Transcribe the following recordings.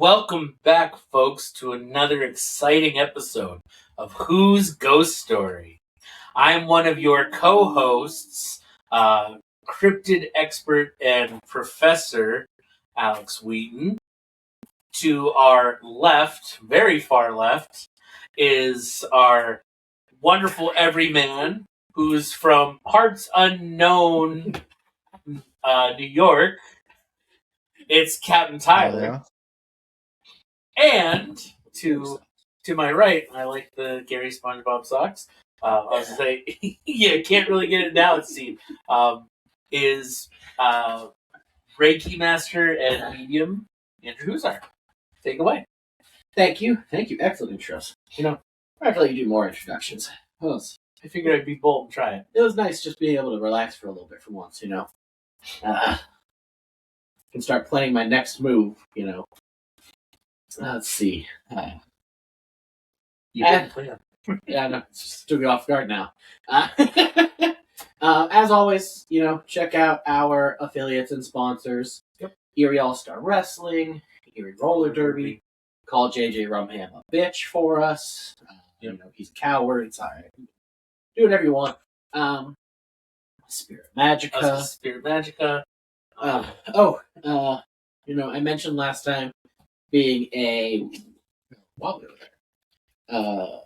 Welcome back, folks, to another exciting episode of Huz Ghost Story. I'm one of your co-hosts, cryptid expert and professor Alex Wheaton. To our left, very far left, is our wonderful everyman who's from parts unknown New York. It's Captain Tyler. Yeah. And to my right, I like the Gary SpongeBob socks. I was going to say, yeah, can't really get it now, it seems. Is Reiki Master and Medium Andrew Huzar. Take it away. Thank you. Excellent intros. I have to let you do more introductions. I figured I'd be bold and try it. It was nice just being able to relax for a little bit for once, Can start planning my next move, Let's see. You didn't plan. Yeah, no, it's just took me off guard now. As always, check out our affiliates and sponsors. Yep. Erie All-Star Wrestling, Erie Roller Derby. Call JJ Rumham a bitch for us. He's a coward. It's all right. Do whatever you want. Spirit Magica. Spirit Magica. I mentioned last time being while we were there.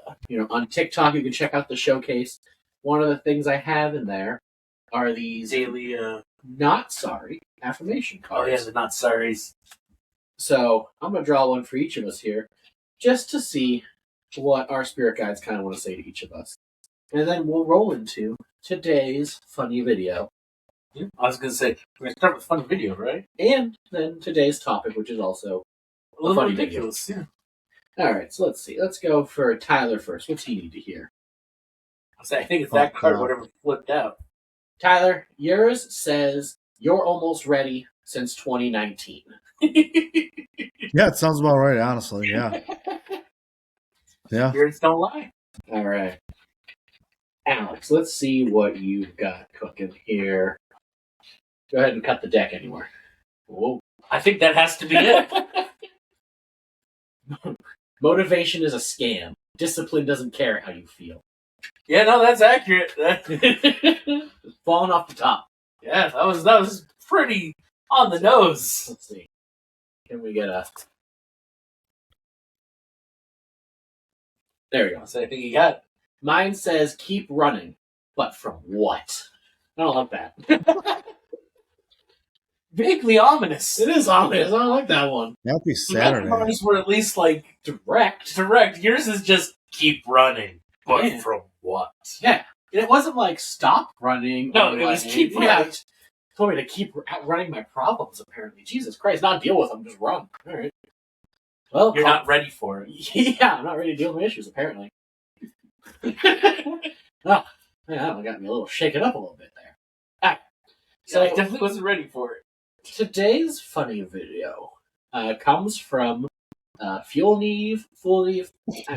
On TikTok you can check out the showcase. One of the things I have in there are these daily not sorry affirmation cards. Oh yeah, the not sorries. So I'm gonna draw one for each of us here, just to see what our spirit guides kind of want to say to each of us, and then we'll roll into today's funny video. Yeah, I was gonna say we're gonna start with funny video, right? And then today's topic, which is also a little funny ridiculous. Video. Yeah. All right, so let's see. Let's go for Tyler first. What's he need to hear? I think it's that card, whatever flipped out. Tyler, yours says you're almost ready since 2019. Yeah, it sounds about right, honestly. Yeah. Yeah. Spirits don't lie. All right. Alex, let's see what you've got cooking here. Go ahead and cut the deck anywhere. Whoa. I think that has to be it. Motivation is a scam. Discipline doesn't care how you feel. Yeah, no, that's accurate. Falling off the top. Yeah, that was pretty on the nose. Let's see. Can we get a... There we go. So I think you got it. Mine says, keep running. But from what? I don't like that. Vaguely ominous. It is ominous. I don't like that one. Happy Saturday. Mine were at least like direct. Yours is just keep running. But from what? Yeah. It wasn't like stop running. No, it was keep running. Told me to keep running my problems, apparently. Jesus Christ, not deal with them, just run. All right. Well, you're not ready for it. Yeah, I'm not ready to deal with my issues, apparently. Oh, man, that got me a little shaken up a little bit there. All right. So I definitely wasn't ready for it. Today's funny video comes from Full Neve. I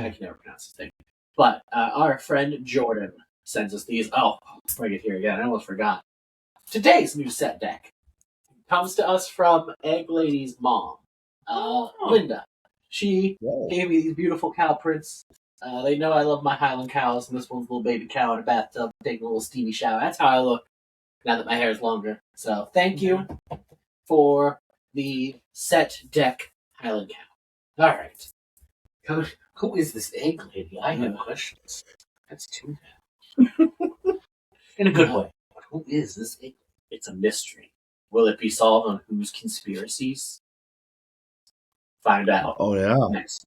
can never pronounce his name. But our friend Jordan sends us these. Oh, bring it here again. I almost forgot. Today's new set deck comes to us from Egg Lady's mom, Linda. She gave me these beautiful cow prints. They know I love my Highland cows, and this one's a little baby cow in a bathtub taking a little steamy shower. That's how I look now that my hair is longer. So thank you for the set deck Highland cow. All right. Who is this Egg Lady? I have questions. That's too in a good way. Who is this Egg Lady? It's a mystery. Will it be solved on Whose Conspiracies? Find out. Oh, yeah. Next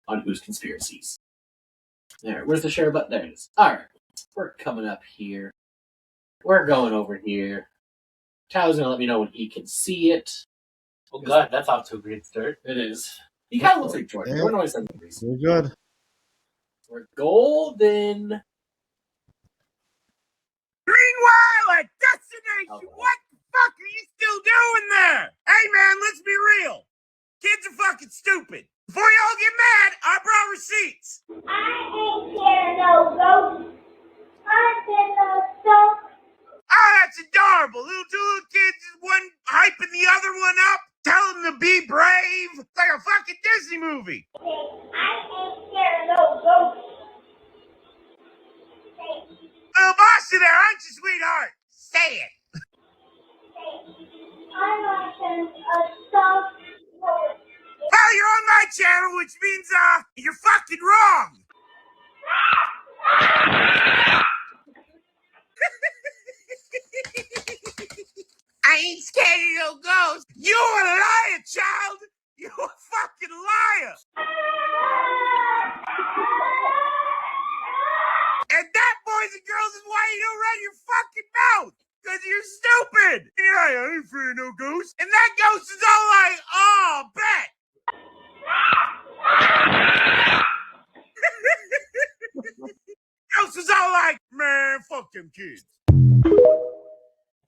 on Whose Conspiracies. There. Where's the share button? There it is. All right. We're coming up here. We're going over here. Tyler's going to let me know when he can see it. Oh, God. That's off to a great start. It is. He kind of looks like Jordan. Jordan always said the reason. We're good. We're golden. Meanwhile, at Destination, what the fuck are you still doing there? Hey, man, let's be real. Kids are fucking stupid. Before y'all get mad, I brought receipts. I ain't scared of no ghosts. I'm scared of ghosts. Oh, that's adorable. Two little kids, one hyping the other one up, telling them to be brave. It's like a fucking movie. Say, I ain't scared of no ghosts. Say, Little bossy there, aren't you, sweetheart? Say it. I'm watching a soft voice. Well, you're on my channel, which means, you're fucking wrong. I ain't scared of no ghosts. You a liar, child. You a fucking liar. And that, boys and girls, is why you don't run your fucking mouth. Because you're stupid. Yeah, I ain't afraid of no ghost. And that ghost is all like, oh, bet. Ghost is all like, man, fuck them kids.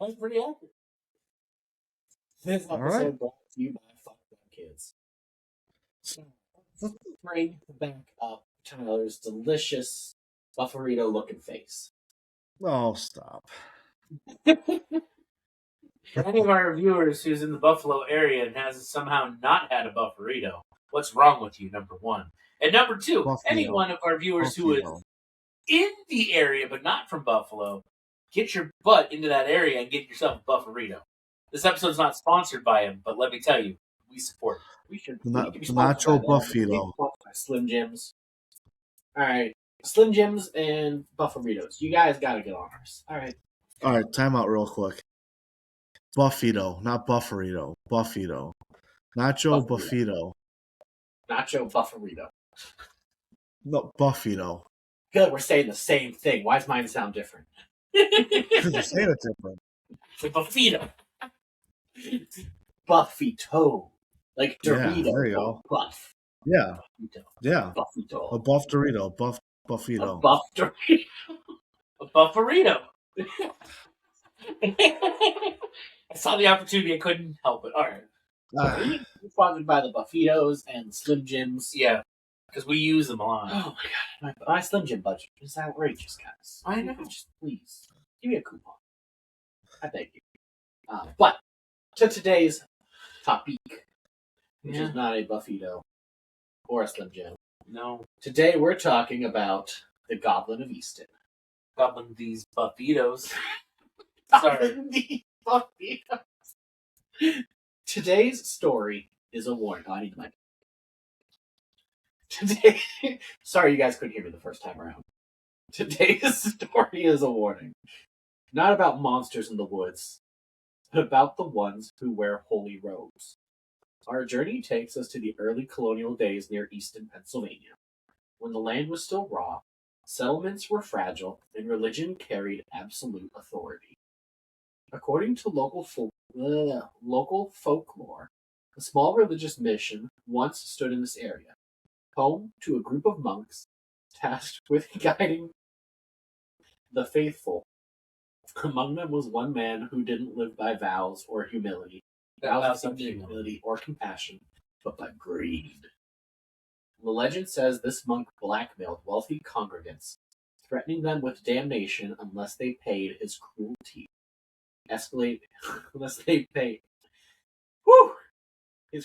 That's pretty accurate. This All episode right. brought to you by Fuck Them Kids. Let's bring back up Tyler's delicious bufferito looking face. Oh, stop. For any of our viewers who's in the Buffalo area and has somehow not had a bufferito, what's wrong with you, number one? And number two, Buffalo. any one of our viewers who is Buffalo. in the area but not from Buffalo, get your butt into that area and get yourself a bufferito. This episode's not sponsored by him, but let me tell you, we support him. We should The we could be sponsored nacho by them. Buffalo. We could be sponsored by Slim Jims. Alright. Slim Jims and Bufferitos. You guys gotta get on ours. Alright. All right, time out real quick. Buffito, not Bufferito. Buffito. Nacho Buffito. Buffito. Nacho Bufferito. No, Buffito. Good, we're saying the same thing. Why does mine sound different? Because you're saying it different. The Buffito. Buffito. Like Dorito. Yeah, there you go. Buff. Yeah, Buffito. yeah. Buffito. A buff Dorito. A Buffito. buff Dorito. A bufferito. I saw the opportunity, I couldn't help it. All right. Ah, We're sponsored by the Buffitos and Slim Jims. Yeah, because we use them a lot. Oh my god, my Slim Jim budget is outrageous, guys. I know. Just please give me a coupon. I beg you. But to today's topic, which is not a Buffito or a Slim Jim. No. Today we're talking about the Goblin of Easton. Goblin these Buffitos. Sorry. Goblin the Buffitos. Today's story is a warning. Oh, I need the mic. Today, sorry you guys couldn't hear me the first time around. Today's story is a warning. Not about monsters in the woods, but about the ones who wear holy robes. Our journey takes us to the early colonial days near Easton, Pennsylvania. When the land was still raw, settlements were fragile, and religion carried absolute authority. According to local folklore, a small religious mission once stood in this area, home to a group of monks tasked with guiding the faithful. Among them was one man who didn't live by vows or humility, or compassion, but by greed. The legend says this monk blackmailed wealthy congregants, threatening them with damnation unless they paid his cruelty. His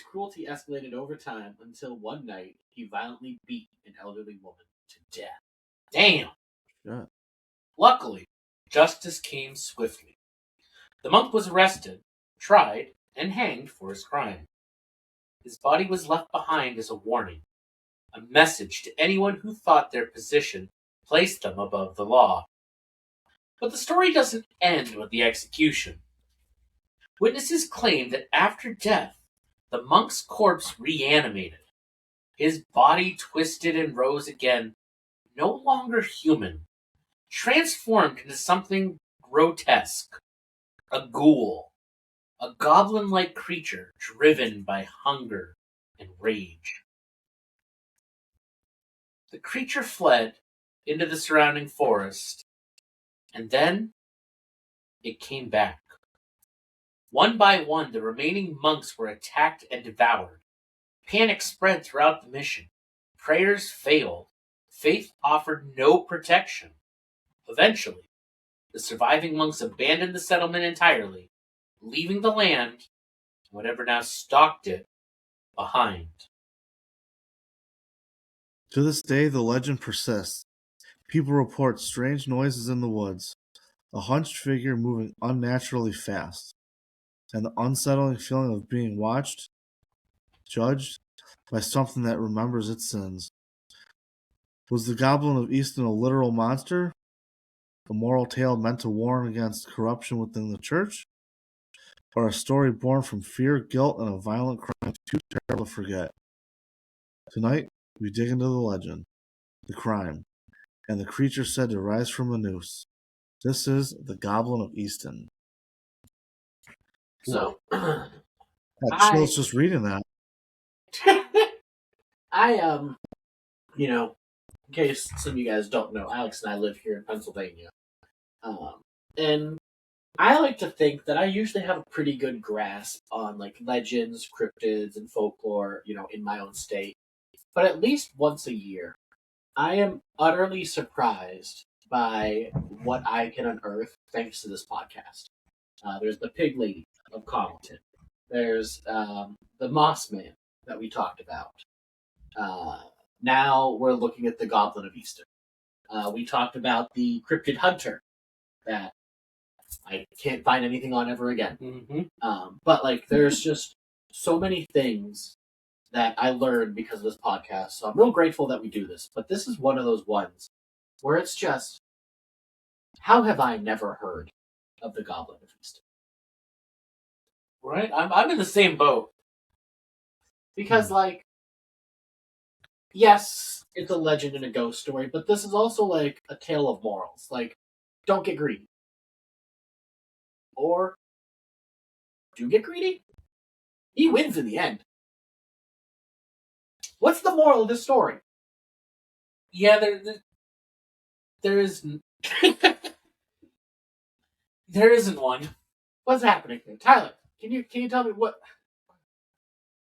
cruelty escalated over time until one night he violently beat an elderly woman to death. Damn. yeah. Luckily, justice came swiftly. The monk was arrested, tried, and hanged for his crime. His body was left behind as a warning, a message to anyone who thought their position placed them above the law. But the story doesn't end with the execution. Witnesses claim that after death, the monk's corpse reanimated. His body twisted and rose again, no longer human, transformed into something grotesque, a ghoul, a goblin-like creature driven by hunger and rage. The creature fled into the surrounding forest, and then it came back. One by one, the remaining monks were attacked and devoured. Panic spread throughout the mission. Prayers failed. Faith offered no protection. Eventually, the surviving monks abandoned the settlement entirely, leaving the land, whatever now stalked it, behind. To this day, the legend persists. People report strange noises in the woods, a hunched figure moving unnaturally fast, and the unsettling feeling of being watched, judged by something that remembers its sins. Was the Goblin of Easton a literal monster? A moral tale meant to warn against corruption within the church? Or a story born from fear, guilt, and a violent crime too terrible to forget? Tonight, we dig into the legend, the crime, and the creature said to rise from a noose. This is the Goblin of Easton. So, Got chills just reading that. In case some of you guys don't know, Alex and I live here in Pennsylvania. And I like to think that I usually have a pretty good grasp on like legends, cryptids, and folklore, in my own state. But at least once a year, I am utterly surprised by what I can unearth thanks to this podcast. There's the Pig Lady of Compton. There's the Moss Man that we talked about. Now we're looking at the Goblin of Easton. We talked about the Cryptid Hunter that I can't find anything on ever again. Mm-hmm. But there's just so many things that I learned because of this podcast. So I'm real grateful that we do this. But this is one of those ones where it's just, how have I never heard of the Goblin of Easton? Right? I'm in the same boat. Because, yes, it's a legend and a ghost story, but this is also, a tale of morals. Don't get greedy. Or, do get greedy? He wins in the end. What's the moral of this story? Yeah, there is... there isn't one. What's happening here? Tyler, can you tell me what...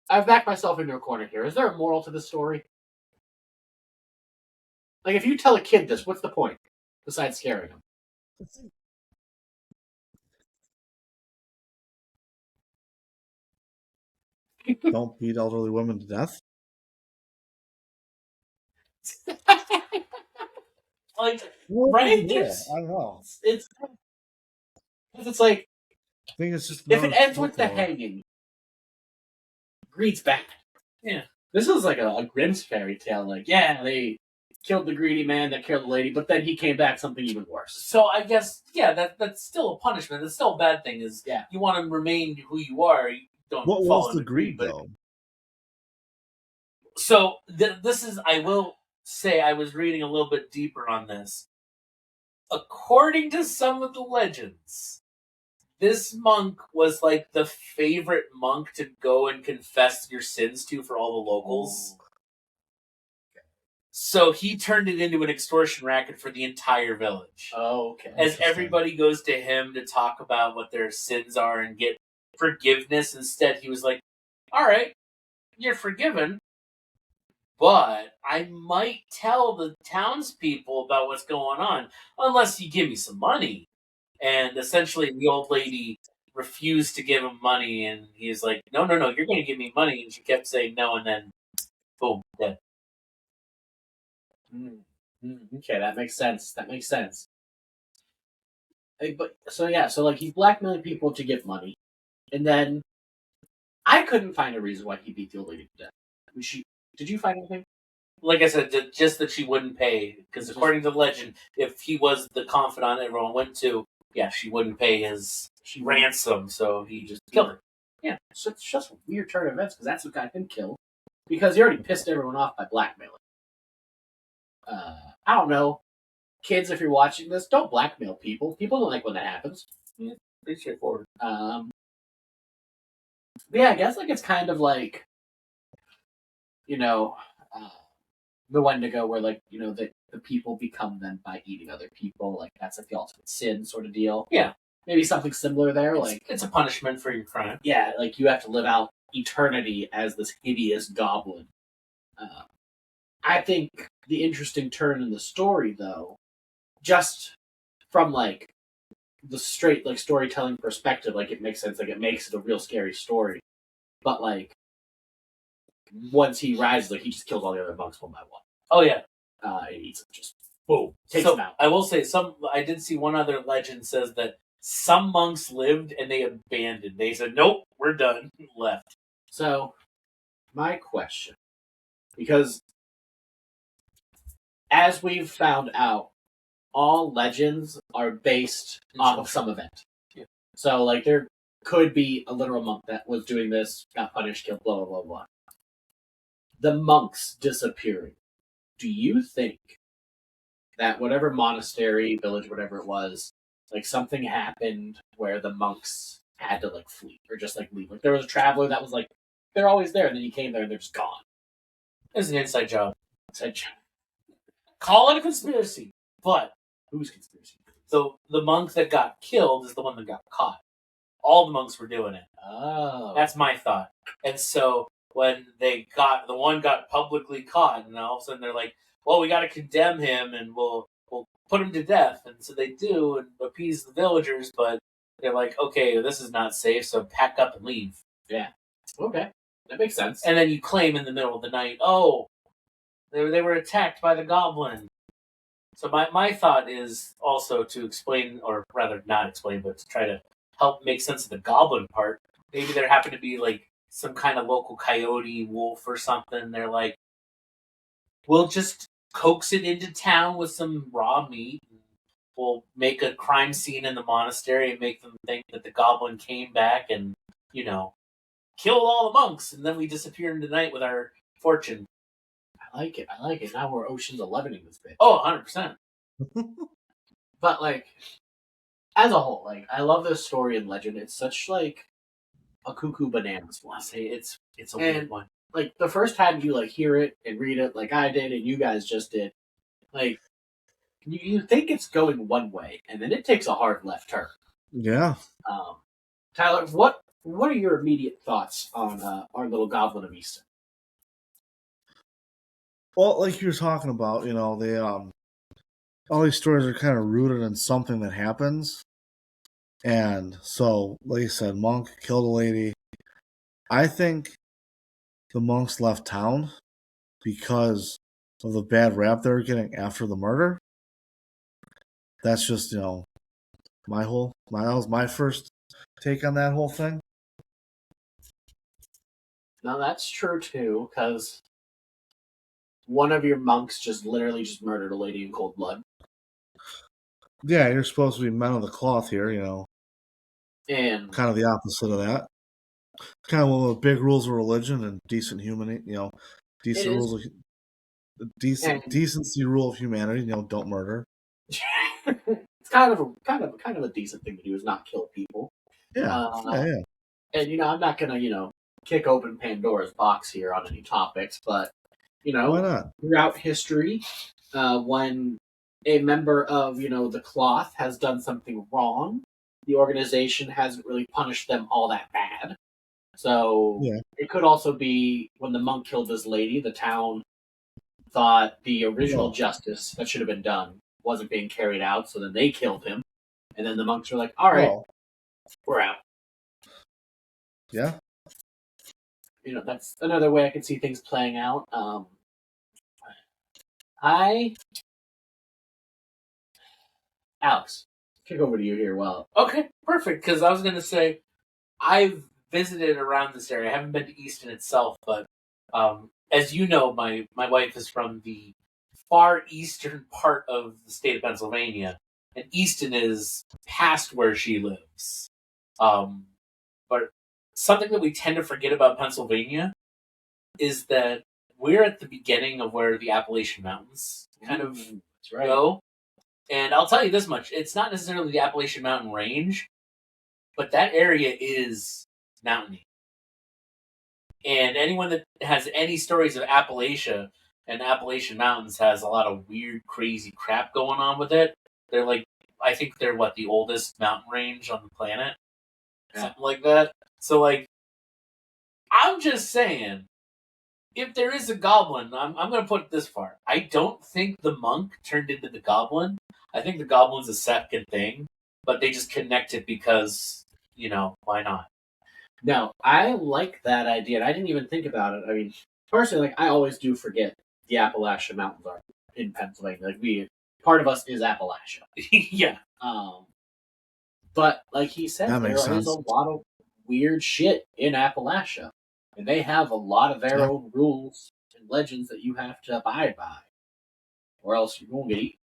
I've backed myself into a corner here. Is there a moral to this story? If you tell a kid this, what's the point? Besides scaring him. Don't beat elderly women to death. Right? Yeah, I don't know. It's like, I think it's just if it ends with the folklore. hanging, greed's bad. Yeah. This is like a Grimm's fairy tale. They killed the greedy man that killed the lady, but then he came back something even worse. So I guess, that's still a punishment. That's still a bad thing. You want to remain who you are. You don't What fall was the into greed, but- though? So this is, I will say, I was reading a little bit deeper on this. According to some of the legends, this monk was the favorite monk to go and confess your sins to for all the locals. So he turned it into an extortion racket for the entire village. Oh, okay. As everybody goes to him to talk about what their sins are and get forgiveness, instead he was like, all right, you're forgiven, but I might tell the townspeople about what's going on unless you give me some money. And essentially the old lady refused to give him money, and he's like, no, you're going to give me money. And she kept saying no, and then boom, dead. Okay, that makes sense. So he's blackmailing people to get money, and then I couldn't find a reason why he beat the old lady to death. Did you find anything? Like I said, just that she wouldn't pay, because according to the legend, if he was the confidant everyone went to, she wouldn't pay his ransom, so he just killed her. Yeah, so it's just a weird turn of events, because that's what got him killed, because he already pissed everyone off by blackmailing. I don't know. Kids, if you're watching this, don't blackmail people. People don't like when that happens. Yeah, pretty straightforward. I guess it's kind of the Wendigo where the people become them by eating other people. That's the ultimate sin sort of deal. Yeah. Maybe something similar there. It's a punishment for your crime. Yeah, you have to live out eternity as this hideous goblin. I think the interesting turn in the story, though, just from the straight storytelling perspective, it makes sense. It makes it a real scary story. But once he rises, he just kills all the other monks one by one. Oh yeah. It eats him, just boom, takes So him out. I will say I did see one other legend says that some monks lived and they abandoned. They said, "Nope, we're done." Left. So, my question, because as we've found out, all legends are based off of some event. Yeah. So, like, there could be a literal monk that was doing this, got punished, killed, blah, blah, blah, blah. The monks disappearing. Do you think that whatever monastery, village, whatever it was, like, something happened where the monks had to, like, flee or just, like, leave? Like, there was a traveler that was like, they're always there, and then you came there and they're just gone. It's an inside job. Inside job. Call it a conspiracy, but Whose conspiracy? the monk that got killed is the one that got caught. All the monks were doing it. Oh. That's my thought. And so when the one got publicly caught, and all of a sudden they're like, "Well, we got to condemn him, and we'll put him to death." And so they do and appease the villagers, but they're like, "Okay, this is not safe, so pack up and leave." Yeah. Okay. That makes sense. And then you claim in the middle of the night, "Oh, they were attacked by the goblin." So my thought is also to explain, or rather not explain, but to try to help make sense of the goblin part. Maybe there happened to be like some kind of local coyote, wolf, or something. They're like, "We'll just coax it into town with some raw meat. And we'll make a crime scene in the monastery and make them think that the goblin came back and, killed all the monks. And then we disappear into the night with our fortune." I like it. Now we're Ocean's 11ing this bitch. Oh, 100%. But, like, as a whole, like, I love this story and legend. It's such, like, a cuckoo bananas one. I say it's a And- weird one. Like, the first time you, like, hear it and read it, like I did and you guys just did, like, you think it's going one way, and then it takes a hard left turn. Yeah. Tyler, what are your immediate thoughts on our little Goblin of Easton? Well, like you were talking about, they all these stories are kind of rooted in something that happens. And so, like you said, monk killed a lady. I think the monks left town because of the bad rap they were getting after the murder. That's just, that was my first take on that whole thing. Now, that's true, too, because one of your monks just literally just murdered a lady in cold blood. Yeah, you're supposed to be men of the cloth here, And kind of the opposite of that. Kind of one of the big rules of religion and decent decent rules of decency rule of humanity. Don't murder. it's kind of a decent thing to do is not kill people. Yeah, yeah. And I'm not gonna kick open Pandora's box here on any topics, but Why not? throughout history, when a member of the cloth has done something wrong, the organization hasn't really punished them all that bad. So It could also be when the monk killed this lady, the town thought the original justice that should have been done wasn't being carried out, so then they killed him. And then the monks were like, all right, we're out. Yeah. That's another way I can see things playing out. Alex, kick over to you here. Well, Okay, perfect. Because I was going to say, I've visited around this area. I haven't been to Easton itself, but as you know, my wife is from the far eastern part of the state of Pennsylvania, and Easton is past where she lives. But something that we tend to forget about Pennsylvania is that we're at the beginning of where the Appalachian Mountains kind of go. And I'll tell you this much. It's not necessarily the Appalachian Mountain Range, but that area is mountainy. And anyone that has any stories of Appalachia and Appalachian Mountains has a lot of weird, crazy crap going on with it. They're like, I think they're the oldest mountain range on the planet. Yeah. Something like that. So, I'm just saying, if there is a goblin, I'm going to put it this far. I don't think the monk turned into the goblin. I think the goblin's a second thing, but they just connect it because, why not? No, I like that idea, and I didn't even think about it. I mean, personally, I always do forget the Appalachian Mountains are in Pennsylvania. Like part of us is Appalachia. Yeah. But like he said, That there makes is sense. a lot of weird shit in Appalachia, and they have a lot of their own rules and legends that you have to abide by, or else you're going to get eaten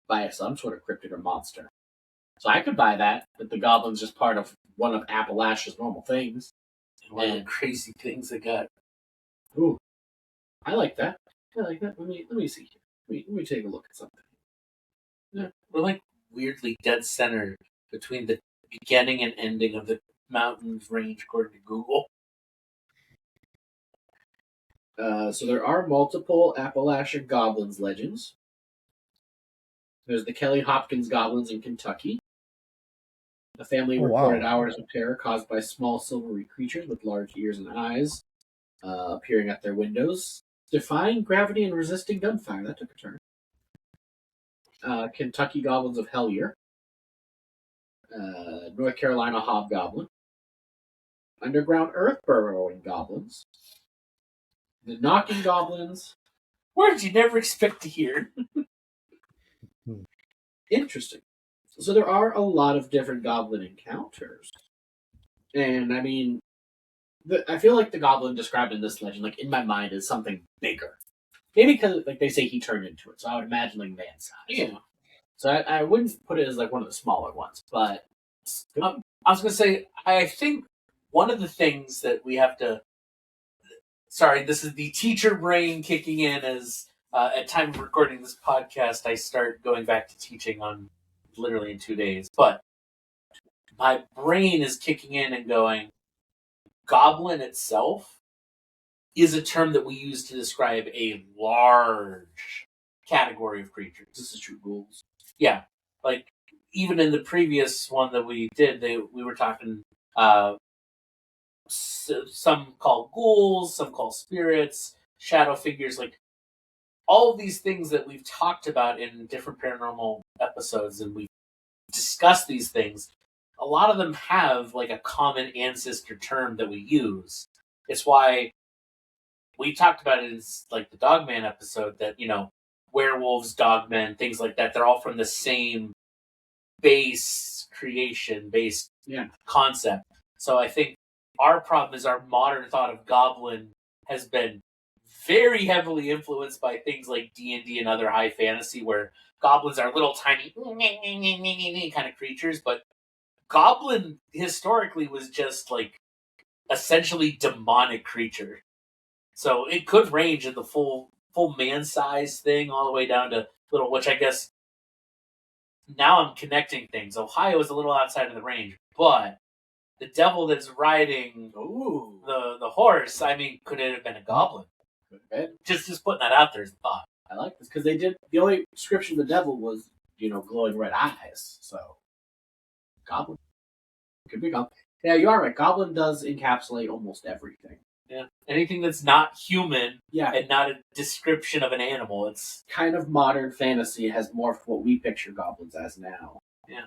by some sort of cryptid or monster. So I could buy that the goblin's just part of one of Appalachia's normal things. One of the crazy things they got. Ooh, I like that. I like that. Let me see here. Let me take a look at something. Yeah, we're like weirdly dead center between the beginning and ending of the mountains range, according to Google. So there are multiple Appalachian goblins legends. There's the Kelly Hopkins goblins in Kentucky. The family reported hours of terror caused by small silvery creatures with large ears and eyes appearing at their windows, defying gravity and resisting gunfire. That took a turn. Kentucky goblins of Hellier. North Carolina hobgoblin. Underground earth burrowing goblins. The knocking goblins. Words you never expect to hear. Interesting. So there are a lot of different goblin encounters. And I mean, I feel like the goblin described in this legend, like in my mind, is something bigger. Maybe because, like they say, he turned into it. So I would imagine like man size. Yeah. So I wouldn't put it as like one of the smaller ones, but I was going to say, I think one of the things that we have to. Sorry, this is the teacher brain kicking in as at time of recording this podcast, I start going back to teaching on literally in 2 days. But my brain is kicking in and going, goblin itself is a term that we use to describe a large category of creatures. This is true rules. Yeah, like even in the previous one that we did, we were talking some call ghouls, some call spirits, shadow figures, like all of these things that we've talked about in different paranormal episodes, and we've discussed these things. A lot of them have like a common ancestor term that we use. It's why we talked about it in like the Dogman episode that, werewolves, dogmen, things like that, they're all from the same base creation, base concept. So I think our problem is our modern thought of goblin has been very heavily influenced by things like D&D and other high fantasy, where goblins are little tiny kind of creatures, but goblin historically was just like essentially demonic creature. So it could range in the full man size thing all the way down to little, which I guess now I'm connecting things. Ohio is a little outside of the range, but the devil that's riding the horse, I mean, could it have been a goblin? Just putting that out there as a thought. I like this because they did. The only description of the devil was, glowing red eyes. So, goblin could be goblin. Yeah, you are right. Goblin does encapsulate almost everything. Yeah, anything that's not human, yeah, and not a description of an animal. It's kind of modern fantasy has morphed what we picture goblins as now. Yeah,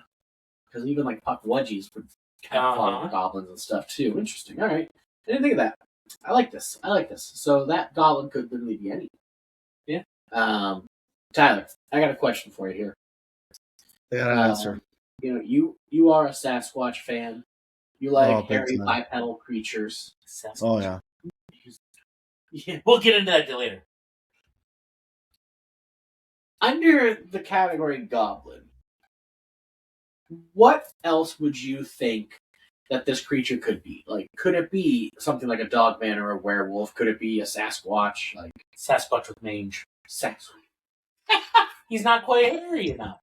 because even like Puckwudgies would kind of fall into goblins and stuff too. Interesting. All right, I didn't think of that. I like this. So that goblin could literally be anything. Yeah. Tyler, I got a question for you here. I got an answer. You are a Sasquatch fan. You like hairy bipedal creatures. Sasquatch. Oh yeah. Yeah, we'll get into that later. Under the category goblin, what else would you think that this creature could be? Like, could it be something like a dogman or a werewolf? Could it be a Sasquatch? Like Sasquatch with mange. Sasquatch. He's not quite hairy enough.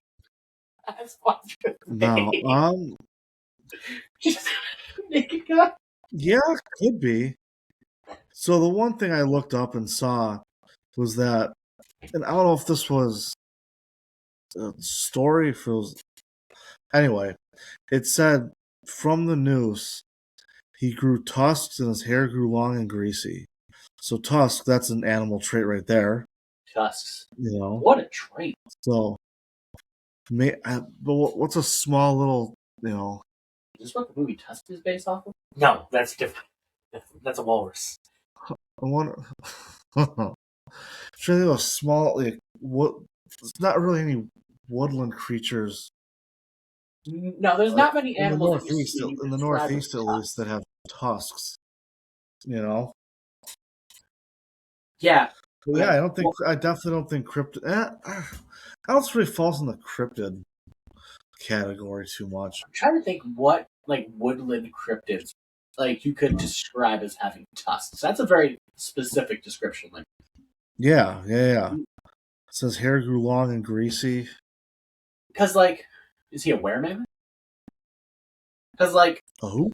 Sasquatch with mange. No. Just naked guy. Yeah, could be. So the one thing I looked up and saw was that, and I don't know if this was a story, if it was... Anyway, it said, from the noose, he grew tusks and his hair grew long and greasy. So tusk, that's an animal trait right there. Tusks. What a trait. So, but what's a small little, Is this what the movie Tusk is based off of? No, that's different. That's a walrus. I wonder. trying to think of a small, like, what? It's not really any woodland creatures. No, there's not many In the animals that northeast, you in the describe northeast as at least, that tusks. have tusks. You know. Yeah. But yeah, Well, I definitely don't think cryptid. I don't really falls in the cryptid category too much. I'm trying to think what like woodland cryptids like you could describe as having tusks. That's a very specific description. Like, Yeah. It says hair grew long and greasy. because like, is he a weremammoth? Because like A who?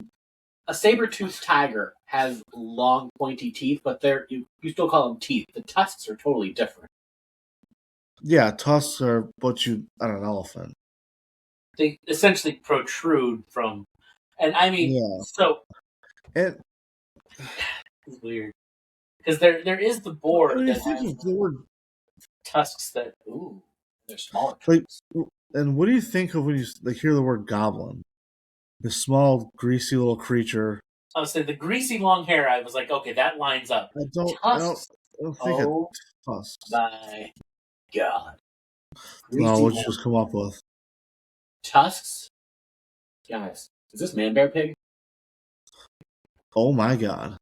a saber-toothed tiger has long pointy teeth, but you still call them teeth. The tusks are totally different. Yeah, tusks are what you on an elephant. They essentially protrude from, and I mean, Yeah. so And it's weird because there is the boar I mean, that think has of the word tusks that They're smaller. like. And what do you think of when you like hear the word goblin? This small, greasy little creature. I was saying the greasy long hair. I was like, okay, that lines up. I don't think Oh of tusks. my god! No, Greasy what you just come up with? tusks, guys. Is this man bear pig? Oh my god.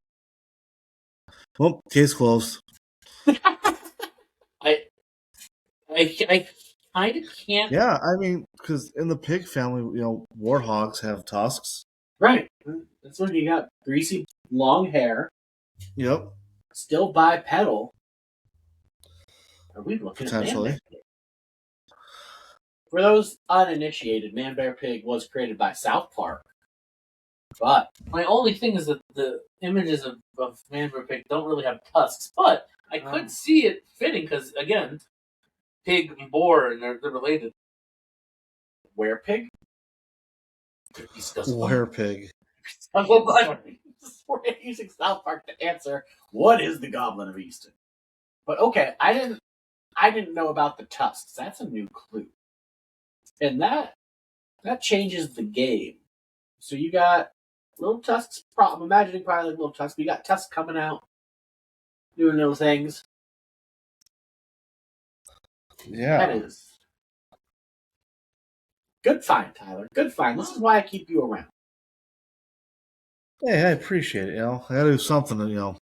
Well, case closed. I kind of can't. Yeah, I mean, because in the pig family, warthogs have tusks. Right. That's when you got greasy long hair, Yep, still bipedal. Are we looking at man potentially. bear pig? For those uninitiated, man bear pig was created by South Park. But My only thing is that the images of man bear pig don't really have tusks, but I could see it fitting because again, pig and boar and they're related. were pig? Were pig. We're using South Park to answer what is the Goblin of Easton. But okay, I didn't know about the tusks. That's a new clue, and that changes the game. So you got little tusks. I'm imagining probably like little tusks. But you got tusks coming out, doing little things. Yeah. That is good find, Tyler. Good find. This is why I keep you around. Hey, I appreciate it. I gotta do something to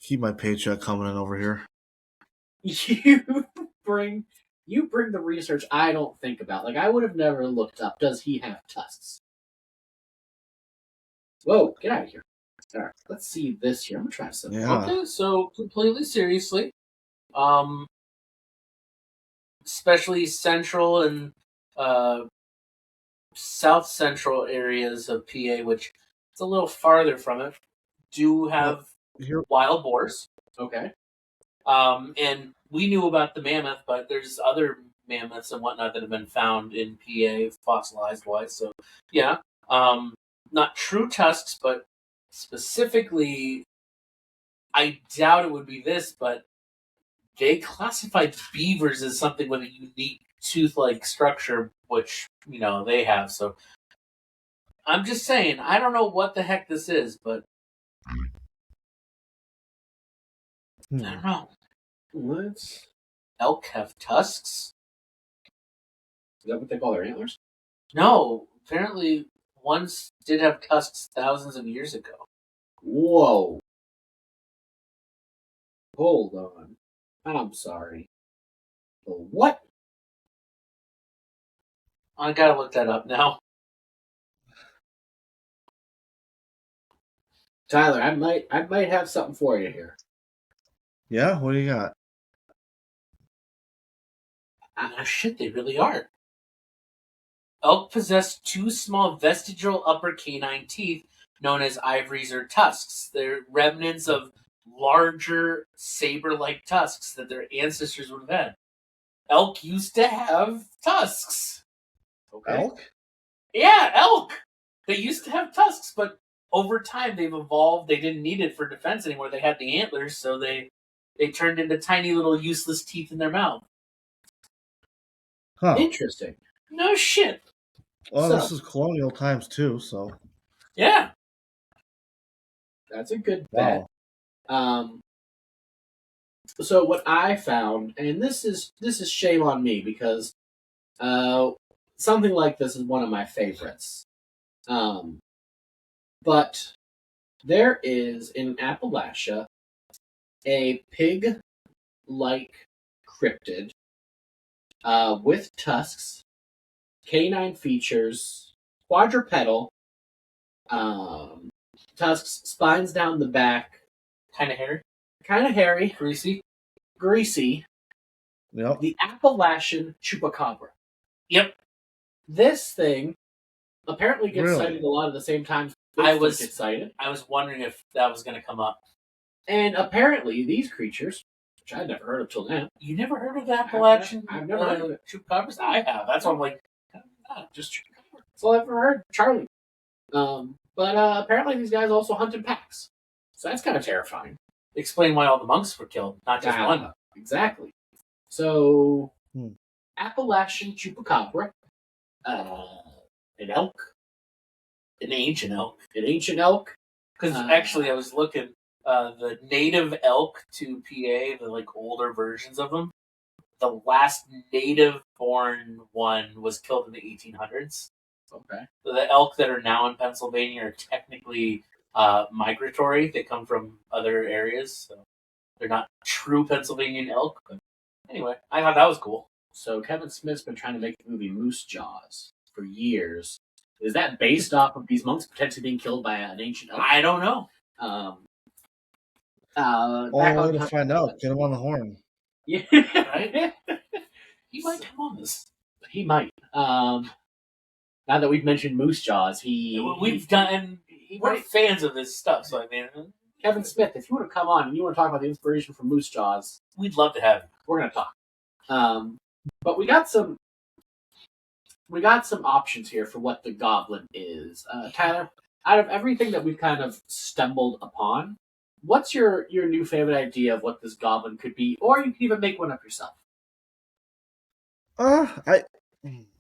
keep my paycheck coming in over here. You bring the research I don't think about. Like I would have never looked up. Does he have tusks? Whoa! Get out of here. All right, let's see this here. I'm gonna try something. Yeah. Okay, so completely seriously, especially central and south central areas of PA, which it's a little farther from it, do have wild boars. Okay. And we knew about the mammoth, but there's other mammoths and whatnot that have been found in PA, fossilized wise. So, yeah. Not true tusks, but specifically, I doubt it would be this, but they classified beavers as something with a unique tooth-like structure, which, they have. So, I'm just saying, I don't know what the heck this is, but I don't know. What? Elk have tusks? Is that what they call their antlers? No, apparently ones did have tusks thousands of years ago. Whoa. Hold on. I'm sorry. The what? I gotta look that up now. Tyler, I might have something for you here. Yeah, what do you got? No shit, they really are. Elk possess two small vestigial upper canine teeth known as ivories or tusks. They're remnants of larger saber-like tusks that their ancestors would have had. Elk used to have tusks. Okay. Elk? Yeah, elk! They used to have tusks, but over time they've evolved. They didn't need it for defense anymore. They had the antlers, so they turned into tiny little useless teeth in their mouth. Huh. Interesting. No shit. Well, So- this is colonial times too, so. Yeah. That's a good bet. Wow. So what I found, and this is shame on me because something like this is one of my favorites. But there is in Appalachia a pig-like cryptid with tusks, canine features, quadrupedal, tusks, spines down the back, Kind of hairy, greasy. Yep. The Appalachian chupacabra. Yep. This thing apparently gets Really? cited a lot of the same times I Bigfoot was- gets cited. I was wondering if that was going to come up. And apparently these creatures, which I'd never heard of till now, You never heard of the Appalachian I've never heard of it. chupacabras? I have. That's why I'm like, just chupacabra. that's all I've ever heard. Charlie. But apparently these guys also hunt in packs. So that's kind of terrifying. Explain why all the monks were killed, not just Ah, one. Exactly. So, Hmm. Appalachian chupacabra, an elk, An ancient elk. an ancient elk. Because actually, I was looking, the native elk to PA, the like older versions of them, the last native-born one was killed in the 1800s. Okay. The elk that are now in Pennsylvania are technically migratory. They come from other areas, so they're not true Pennsylvanian elk. But anyway, I thought that was cool. So Kevin Smith's been trying to make the movie Moose Jaws for years. Is that based off of these monks potentially being killed by an ancient elk? I don't know. Back Only on to find out. Get him on the horn. Yeah. Right? He might come on this. He might. Now that we've mentioned Moose Jaws, We've done. We're fans of this stuff, so I mean, Kevin Smith, if you want to come on and you want to talk about the inspiration for Moose Jaws, we'd love to have you. we're gonna talk. But we got some options here for what the goblin is. Tyler, out of everything that we've kind of stumbled upon, what's your new favorite idea of what this goblin could be? Or you can even make one up yourself.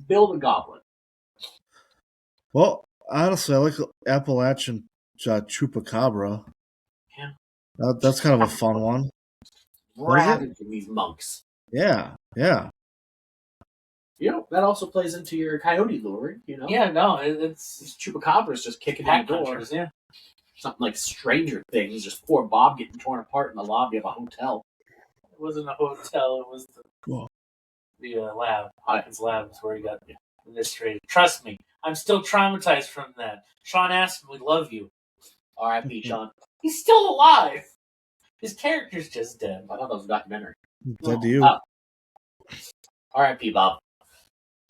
Build a goblin. Well, honestly, I like Appalachian chupacabra. Yeah. That's kind of a fun one. Ravaging these monks. Yeah. You know, that also plays into your coyote lure, you know? Yeah, no, it's These chupacabras just kicking in pack the door. hunters, yeah. Something like Stranger Things, just poor Bob getting torn apart in the lobby of a hotel. It wasn't a hotel. It was the lab. Hawkins lab is where he got mistreated. Trust me, I'm still traumatized from that. Sean Astin, we love you. R.I.P. Sean. He's still alive. His character's just dead. I thought that was a documentary. Dead to you. R.I.P. Bob.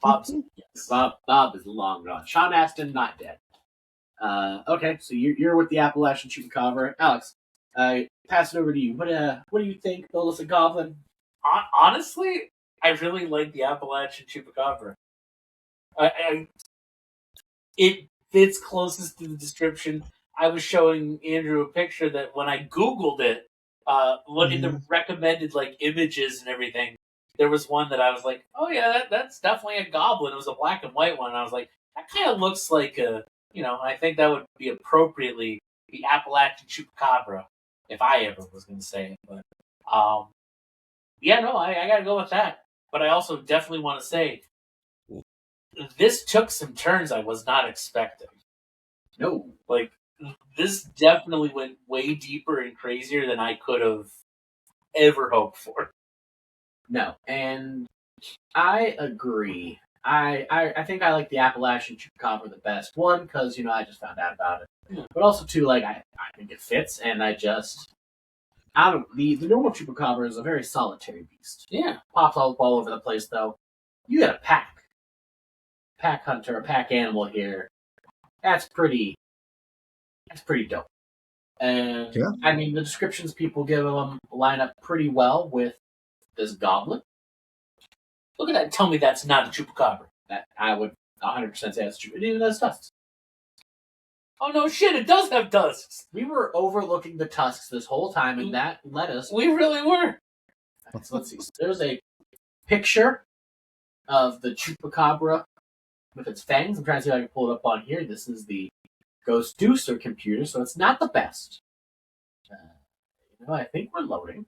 Bob's Bob is long gone. Sean Astin, not dead. Okay, so you're with the Appalachian Chupacabra. Alex, pass it over to you. What do you think? Build us a goblin? honestly, I really like the Appalachian Chupacabra. It fits closest to the description. I was showing Andrew a picture that when I Googled it, in the recommended like images and everything, there was one that I was like, oh yeah, that's definitely a goblin. It was a black and white one. And I was like, that kind of looks like I think that would be appropriately the Appalachian Chupacabra, if I ever was going to say it. But I got to go with that. But I also definitely want to say, this took some turns I was not expecting. No. Like, this definitely went way deeper and crazier than I could have ever hoped for. No. And I agree. I think I like the Appalachian Chupacabra the best. One, because, I just found out about it. But also, two, like, I think it fits, and the normal Chupacabra is a very solitary beast. Yeah. Pops all over the place, though. You got a pack hunter, a pack animal here. That's pretty dope. And, Yeah. I mean, the descriptions people give them line up pretty well with this goblin. Look at that. Tell me that's not a Chupacabra. That I would 100% say that's true. It even has tusks. Oh, no shit. It does have tusks. We were overlooking the tusks this whole time, and that led us. We really were. Let's see. There's a picture of the Chupacabra with its fangs. I'm trying to see if I can pull it up on here. This is the Ghost computer, so it's not the best. I think we're loading.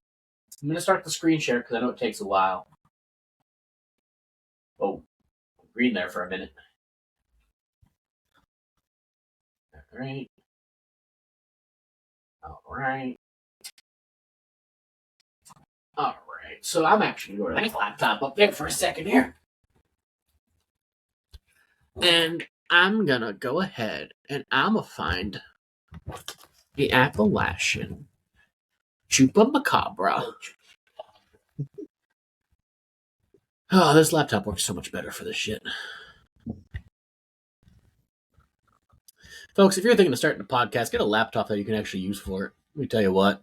I'm going to start the screen share because I know it takes a while. Oh, green there for a minute. All right. All right. All right. So I'm actually going to this laptop up there for a second here. And I'm going to go ahead and I'm going to find the Appalachian Chupacabra. Oh, this laptop works so much better for this shit. Folks, if you're thinking of starting a podcast, get a laptop that you can actually use for it. Let me tell you what.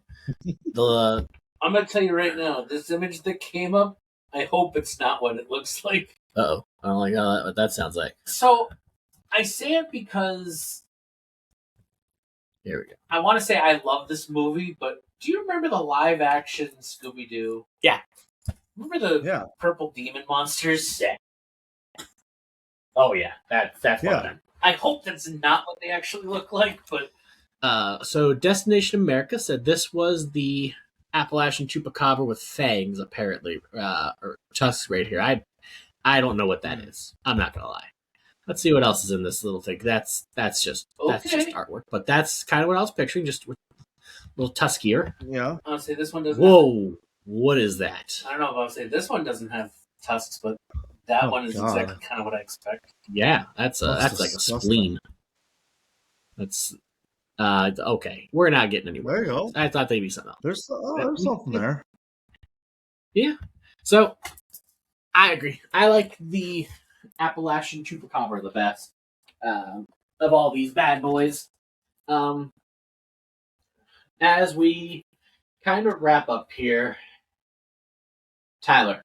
I'm going to tell you right now, this image that came up, I hope it's not what it looks like. Uh-oh. I don't like what that sounds like. So, I say it because... Here we go. I want to say I love this movie, but do you remember the live-action Scooby-Doo? Yeah. Remember the purple demon monsters? Yeah. Oh, yeah. That's one of them. I hope that's not what they actually look like, but... So Destination America said this was the Appalachian Chupacabra with fangs, apparently, or tusks right here. I don't know what that is. I'm not gonna lie. Let's see what else is in this little thing. That's just artwork, but that's kind of what I was picturing, just with a little tuskier. Yeah. I'll say this one doesn't. Whoa, what is that? I don't know if I'll say this one doesn't have tusks, but that one is exactly kind of what I expect. Yeah, that's like disgusting. a spleen. That's okay. We're not getting anywhere. There you go. I thought they'd be something else. There's something there. Yeah. So I agree. I like the Appalachian Chupacabra the best of all these bad boys. As we kind of wrap up here, Tyler,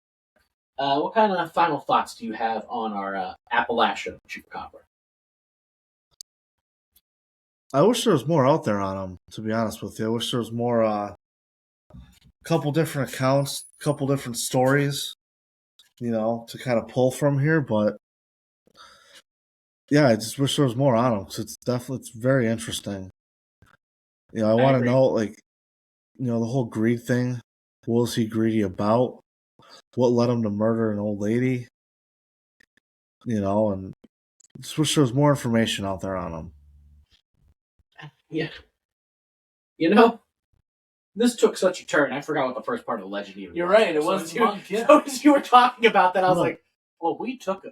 what kind of final thoughts do you have on our Appalachian Chupacabra? I wish there was more out there on them, to be honest with you. I wish there was more, couple different accounts, couple different stories, to kind of pull from here. But yeah, I just wish there was more on them because it's very interesting. I want to know, the whole greed thing. What was he greedy about? What led him to murder an old lady? And just wish there was more information out there on them. Yeah. This took such a turn. I forgot what the first part of the legend even was. You're right. It was the monk. Yeah. So as you were talking about that, I was like, well,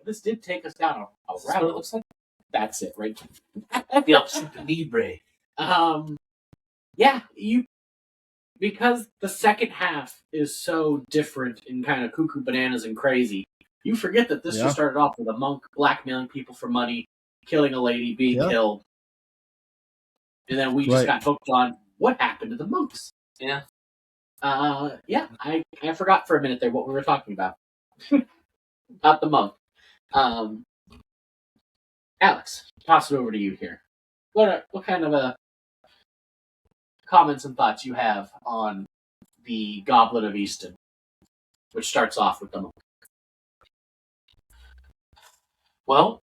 this did take us down a rabbit. It looks like. That's it, right? The Super Libre. Yeah, because the second half is so different and kind of cuckoo bananas and crazy, you forget that this just started off with a monk blackmailing people for money, killing a lady, being killed. And then we just got hooked on what happened to the monks. Yeah. I forgot for a minute there what we were talking about. Not the monk. Alex, toss it over to you here. What kind of comments and thoughts you have on the Goblin of Easton, which starts off with the monk? Well,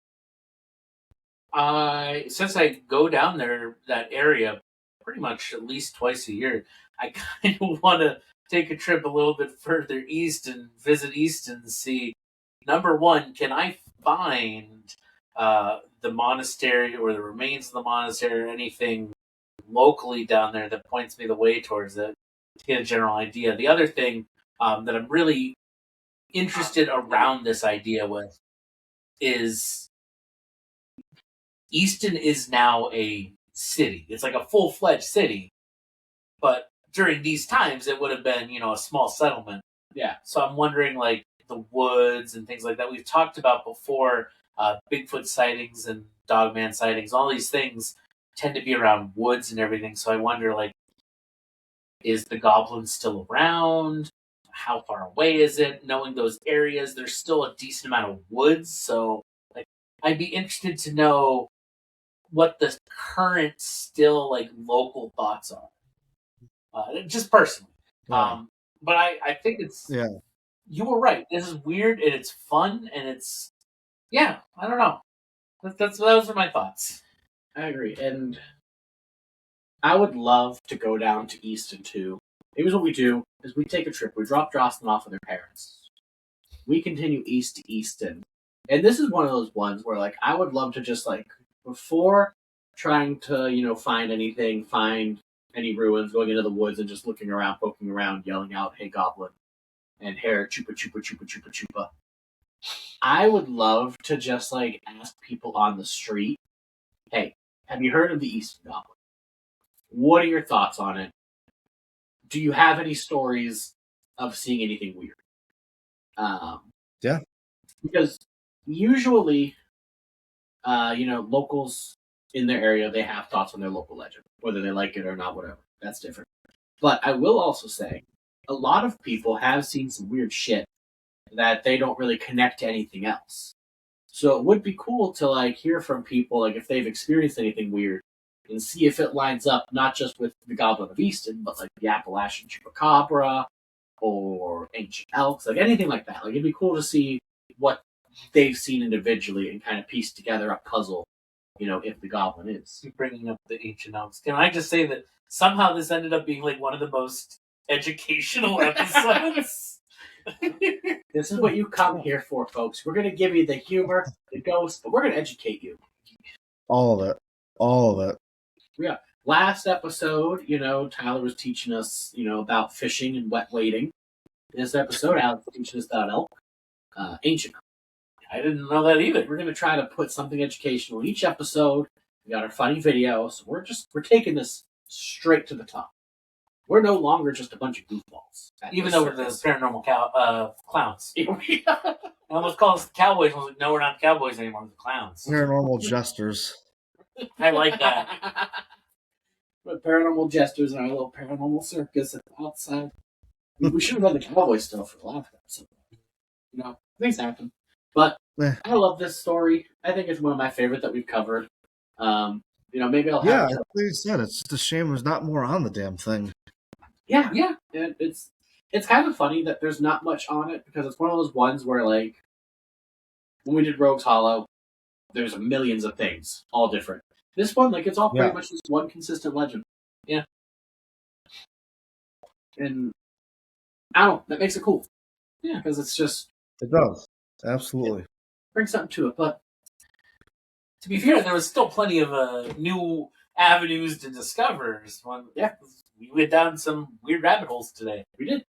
since I go down there, that area, pretty much at least twice a year, I kind of want to take a trip a little bit further east and visit Easton and see, number one, can I find the monastery or the remains of the monastery or anything locally down there that points me the way towards it to get a general idea. The other thing that I'm really interested around this idea with is Easton is now a city. It's like a full-fledged city, but during these times it would have been, a small settlement. Yeah. So I'm wondering, like, the woods and things like that. We've talked about before, Bigfoot sightings and Dogman sightings. All these things tend to be around woods and everything. So I wonder, like, is the goblin still around? How far away is it? Knowing those areas, there's still a decent amount of woods. So, like, I'd be interested to know what the current still, like, local thoughts are. Just personally. Yeah. But I think it's... Yeah. You were right. This is weird, and it's fun, and it's... Yeah, I don't know. Those are my thoughts. I agree, and I would love to go down to Easton too. Here's what we do: is we take a trip. We drop Jocelyn off with her parents. We continue east to Easton, and this is one of those ones where like I would love to just like before trying to find anything, find any ruins, going into the woods and just looking around, poking around, yelling out, "Hey, goblin!" and "Hair, chupa chupa chupa chupa chupa." I would love to just like ask people on the street, "Hey, have you heard of the Easton Goblin? What are your thoughts on it? Do you have any stories of seeing anything weird?" Yeah. Because usually, locals in their area, they have thoughts on their local legend, whether they like it or not, whatever. That's different. But I will also say, a lot of people have seen some weird shit that they don't really connect to anything else. So it would be cool to like hear from people, like if they've experienced anything weird, and see if it lines up not just with the Goblin of Easton, but like the Appalachian Chupacabra or ancient elks, like anything like that. Like it'd be cool to see what they've seen individually and kind of piece together a puzzle. If the goblin is. You're bringing up the ancient elves. Can I just say that somehow this ended up being like one of the most educational episodes? This is what you come here for, folks. We're going to give you the humor, the ghost, but we're going to educate you. All of it. All of it. Yeah. Last episode, Tyler was teaching us, about fishing and wet wading. This episode, Alex was teaching us about elk, ancient. I didn't know that either. We're going to try to put something educational each episode. We got our funny videos. We're taking this straight to the top. We're no longer just a bunch of goofballs. Even though we're the paranormal clowns. I almost call us the cowboys. I was like, no, we're not the cowboys anymore. We're the clowns. Paranormal jesters. I like that. We're paranormal jesters in our little paranormal circus outside. We should have done the cowboy stuff for the last episode. Things happen. But I love this story. I think it's one of my favorite that we've covered. Maybe I'll have. Yeah, like you said, it's just a shame there's not more on the damn thing. Yeah. And it's kind of funny that there's not much on it because it's one of those ones where like when we did Rogues Hollow, there's millions of things, all different. This one, like it's all pretty much just one consistent legend. Yeah. And I don't know, that makes it cool. Yeah, because it's just It does. Absolutely. Bring something to it, but to be fair, there was still plenty of new avenues to discover. We went down some weird rabbit holes today. We did.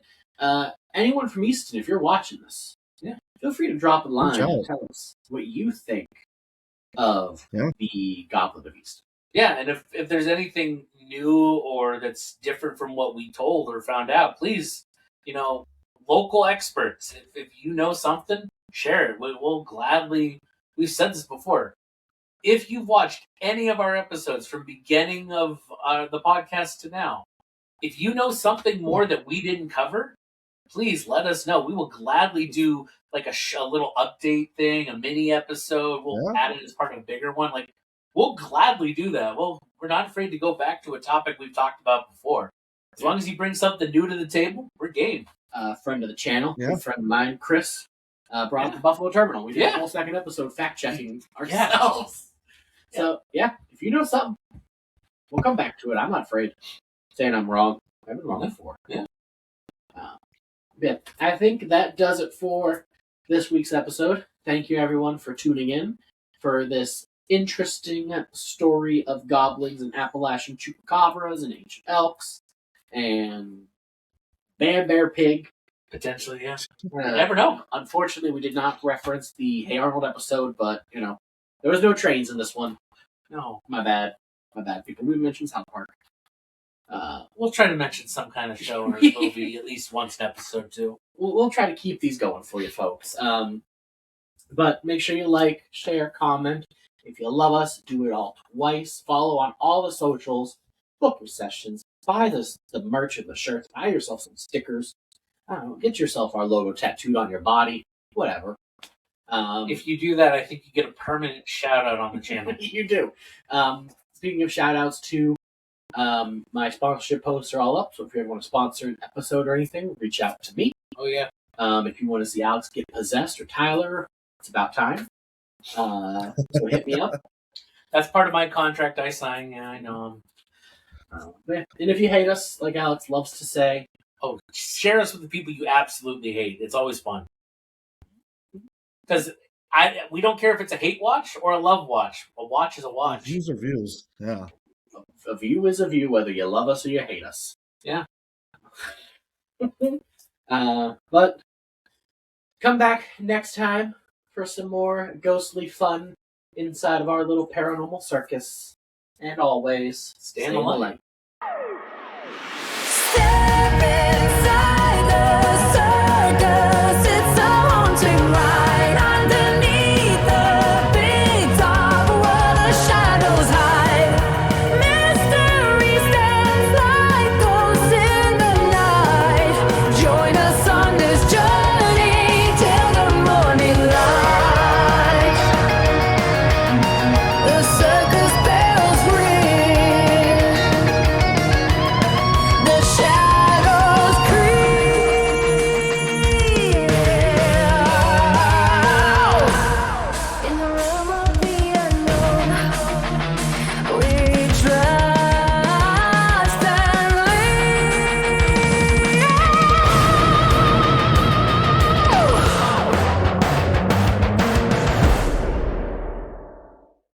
Anyone from Easton, if you're watching this, feel free to drop a line and tell us what you think of the Goblin of Easton. Yeah, and if there's anything new or that's different from what we told or found out, please, local experts, if you know something, share it. We'll gladly. We've said this before. If you've watched any of our episodes from beginning of the podcast to now, if you know something more that we didn't cover, please let us know. We will gladly do like a little update thing, a mini episode. We'll add it as part of a bigger one. Like we'll gladly do that. We're not afraid to go back to a topic we've talked about before. As long as you bring something new to the table, we're game. Friend of the channel, good friend of mine, Chris, brought up the Buffalo Terminal. We did a whole second episode fact-checking ourselves. So, if you know something, we'll come back to it. I'm not afraid of saying I'm wrong. I've been wrong before. I think that does it for this week's episode. Thank you, everyone, for tuning in for this interesting story of goblins and Appalachian chupacabras and ancient elks and Bear Pig. Potentially, yeah. Never know. Unfortunately, we did not reference the Hey Arnold episode, but, there was no trains in this one. No, my bad. My bad, people. We mentioned South Park. We'll try to mention some kind of show or movie at least once an episode, too. We'll try to keep these going for you, folks. But make sure you like, share, comment. If you love us, do it all twice. Follow on all the socials. Book your sessions. Buy the merch and the shirts. Buy yourself some stickers. I don't know. Get yourself our logo tattooed on your body. Whatever. If you do that, I think you get a permanent shout-out on the channel. You do. Speaking of shout-outs, too, my sponsorship posts are all up, so if you ever want to sponsor an episode or anything, reach out to me. Oh, yeah. If you want to see Alex get possessed or Tyler, it's about time. So hit me up. That's part of my contract I signed. Yeah, I know. Yeah. And if you hate us, like Alex loves to say, Oh, share us with the people you absolutely hate. It's always fun. Because we don't care if it's a hate watch or a love watch. A watch is a watch. Views are views. Yeah. a view is a view, whether you love us or you hate us. Yeah. But come back next time for some more ghostly fun inside of our little paranormal circus. And always, Stay in the light. Step